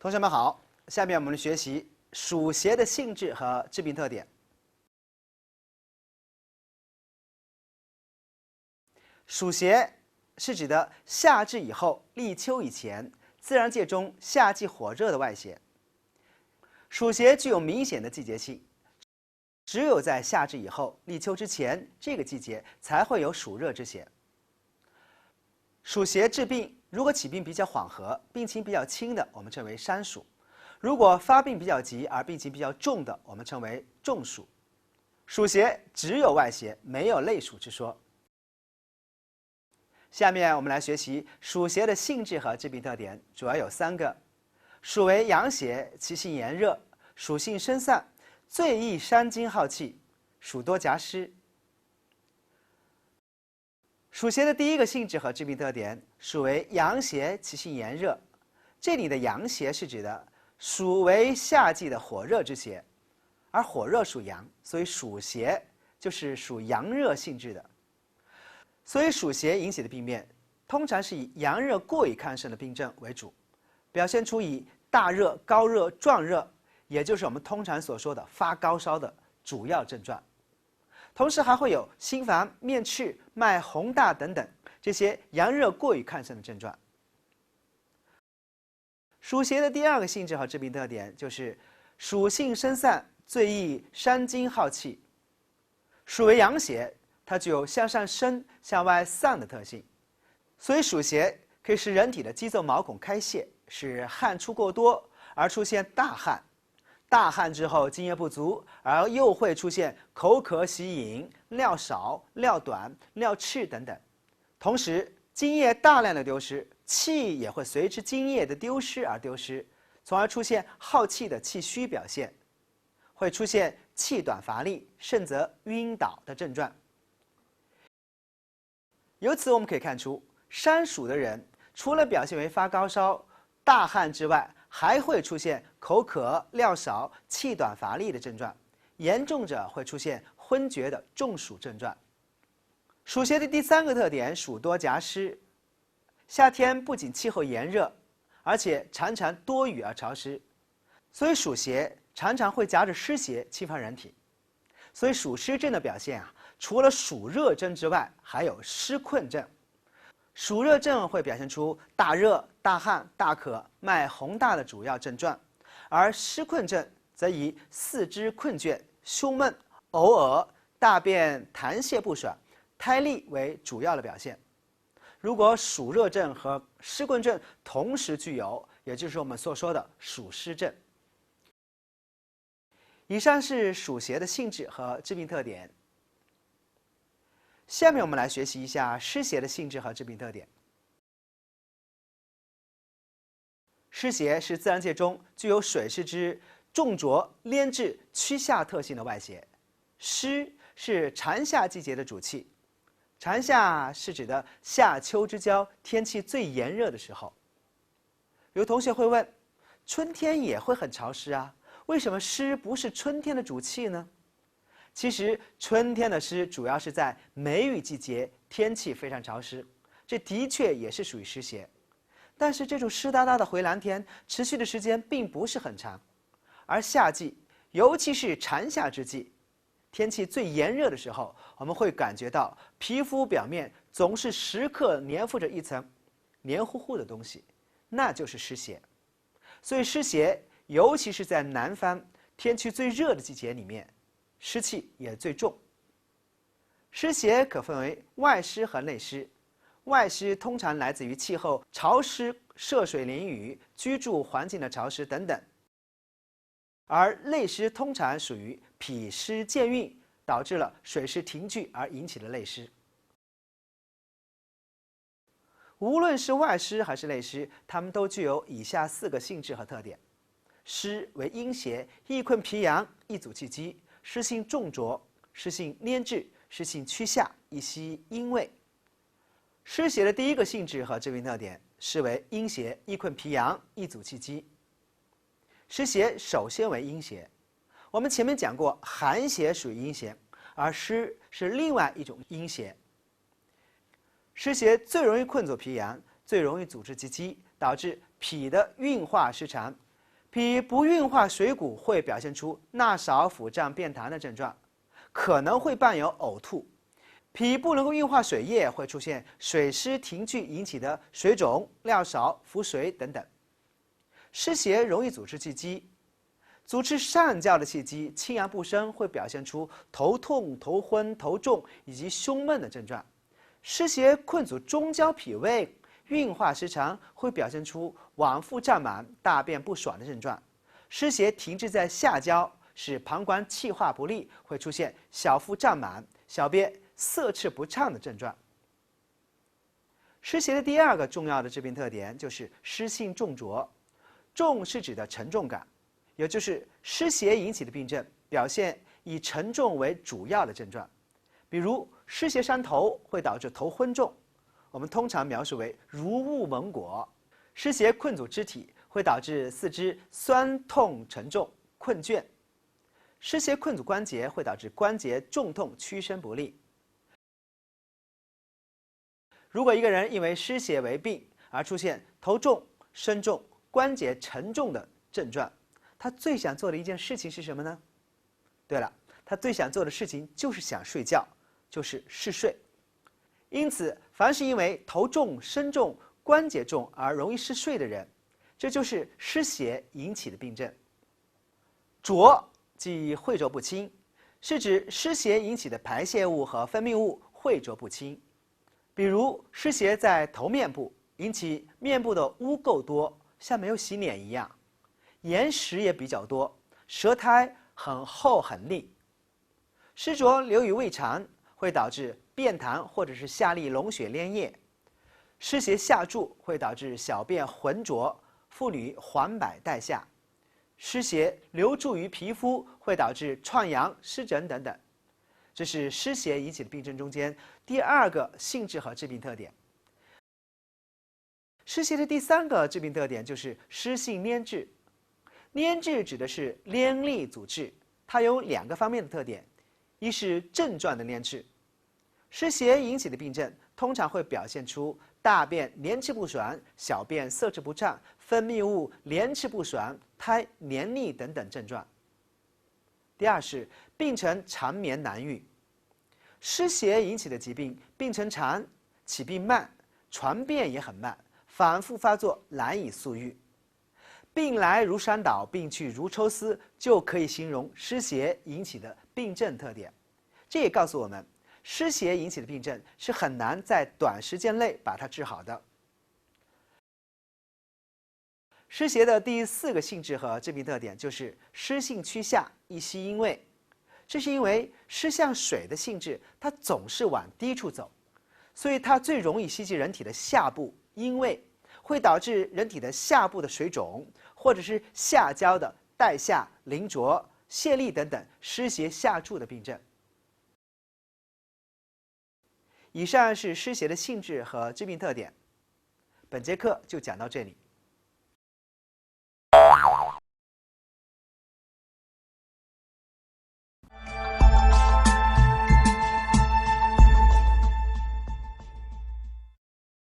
同学们好，下面我们学习暑邪的性质和致病特点。暑邪是指的夏至以后、立秋以前，自然界中夏季火热的外邪。暑邪具有明显的季节性，只有在夏至以后、立秋之前这个季节才会有暑热之邪。暑邪治病，如果起病比较缓和、病情比较轻的，我们称为山暑；如果发病比较急而病情比较重的，我们称为重暑。暑邪只有外邪，没有内暑之说。下面我们来学习暑邪的性质和致病特点，主要有3个。暑为阳邪，其性炎热，属性生散，最易伤精耗气，暑多夹湿。暑邪的第一个性质和致病特点，暑为阳邪，其性炎热。这里的阳邪是指的暑为夏季的火热之邪，而火热属阳，所以暑邪就是属阳热性质的。所以暑邪引起的病变，通常是以阳热过于亢盛的病症为主，表现出以大热、高热、壮热，也就是我们通常所说的发高烧的主要症状。同时还会有心烦、面赤、脉洪大等等这些阳热过于亢盛的症状。暑邪的第2个性质和致病特点就是暑性生散，最易伤精耗气。暑为阳邪，它具有向上升、向外散的特性，所以暑邪可以使人体的肌肉毛孔开泄，使汗出过多而出现大汗。大汗之后津液不足，而又会出现口渴喜饮、尿少、尿短、尿赤等等。同时津液大量的丢失，气也会随之津液的丢失而丢失，从而出现耗气的气虚表现，会出现气短乏力，甚则晕倒的症状。由此我们可以看出，山暑的人除了表现为发高烧、大汗之外，还会出现口渴、尿少、气短乏力的症状，严重者会出现昏厥的中暑症状。暑邪的第3个特点，暑多夹湿。夏天不仅气候炎热，而且常常多雨而潮湿，所以暑邪常常会夹着湿邪侵犯人体。所以暑湿症的表现除了暑热症之外，还有湿困症。暑热症会表现出大热、大汗、大渴、脉洪大的主要症状，而湿困症则以四肢困倦、胸闷、偶尔大便溏泻不爽、胎痢为主要的表现。如果暑热症和湿困症同时具有，也就是我们所说的暑湿症。以上是暑邪的性质和致病特点。下面我们来学习一下湿邪的性质和致病特点。湿邪是自然界中具有水湿之重浊、粘滞、趋下特性的外邪。湿是长夏季节的主气，长夏是指的夏秋之交，天气最炎热的时候。有同学会问，春天也会很潮湿啊，为什么湿不是春天的主气呢？其实春天的湿主要是在梅雨季节，天气非常潮湿，这的确也是属于湿邪。但是这种湿哒哒的回蓝天持续的时间并不是很长，而夏季，尤其是长夏之际，天气最炎热的时候，我们会感觉到皮肤表面总是时刻粘附着一层黏糊糊的东西，那就是湿邪。所以湿邪尤其是在南方天气最热的季节里面，湿气也最重。湿邪可分为外湿和内湿，外湿通常来自于气候潮湿、涉水淋雨、居住环境的潮湿等等，而内湿通常属于脾湿健运，导致了水湿停聚而引起的内湿。无论是外湿还是内湿，它们都具有以下4个性质和特点。湿为阴邪，易困脾阳，易阻气机，湿性重浊，湿性粘滞，湿性趋下，易吸阴味。湿邪的第1个性质和致病特点，湿为阴邪，易困脾阳，易阻气机。湿邪首先为阴邪，我们前面讲过，寒邪属于阴邪，而湿是另外一种阴邪。湿邪最容易困阻脾阳，最容易阻滞气机，导致脾的运化失常，脾不运化水谷会表现出纳少、腹胀、便痰的症状，可能会伴有呕吐。脾不能够运化水液，会出现水湿停聚引起的水肿、尿少、腹水等等。湿邪容易阻滞气机，阻滞上焦的气机，清阳不升，会表现出头痛、头昏、头重以及胸闷的症状。湿邪困阻中焦脾胃，运化失常，会表现出脘腹胀满、大便不爽的症状。湿邪停滞在下焦，使膀胱气化不利，会出现小腹胀满、小便色赤不畅的症状。湿邪的第二个重要的致病特点就是湿性重浊。重是指的沉重感，也就是湿邪引起的病症表现以沉重为主要的症状。比如湿邪伤头会导致头昏重，我们通常描述为如雾蒙裹。湿邪困阻肢体会导致四肢酸痛沉重、困倦。湿邪困阻关节会导致关节重痛、屈伸不利。如果一个人因为湿邪为病而出现头重、身重、关节沉重的症状，他最想做的一件事情是什么呢？对了，他最想做的事情就是想睡觉，就是嗜睡。因此，凡是因为头重、身重、关节重而容易嗜睡的人，这就是湿邪引起的病症。浊即秽浊不清，是指湿邪引起的排泄物和分泌物秽浊不清。比如湿邪在头面部，引起面部的污垢多，像没有洗脸一样，眼屎也比较多，舌苔很厚很腻。湿浊流于胃肠，会导致便溏或者是下利脓血粘液。湿邪下注会导致小便浑浊，妇女黄柏带下。湿邪流注于皮肤，会导致创阳、湿疹等等。这是湿邪引起的病症中间第二个性质和致病特点。湿邪的第三个致病特点就是湿性粘滞。粘滞指的是黏腻阻滞，它有两个方面的特点，一是症状的粘滞。湿邪引起的病症通常会表现出大便黏滞不爽、小便色赤不畅、分泌物黏滞不爽、苔黏腻等等症状。第二是病程长眠难愈。湿邪引起的疾病病程长，起病慢，传变也很慢，反复发作，难以速愈。病来如山倒，病去如抽丝，就可以形容湿邪引起的病症特点。这也告诉我们，湿邪引起的病症是很难在短时间内把它治好的。湿邪的第四个性质和致病特点就是湿性趋下，易息阴位。这是因为湿像水的性质，它总是往低处走，所以它最容易袭击人体的下部阴位，会导致人体的下部的水肿，或者是下焦的带下、淋浊、泄痢等等湿邪下注的病症。以上是湿邪的性质和致病特点。本节课就讲到这里。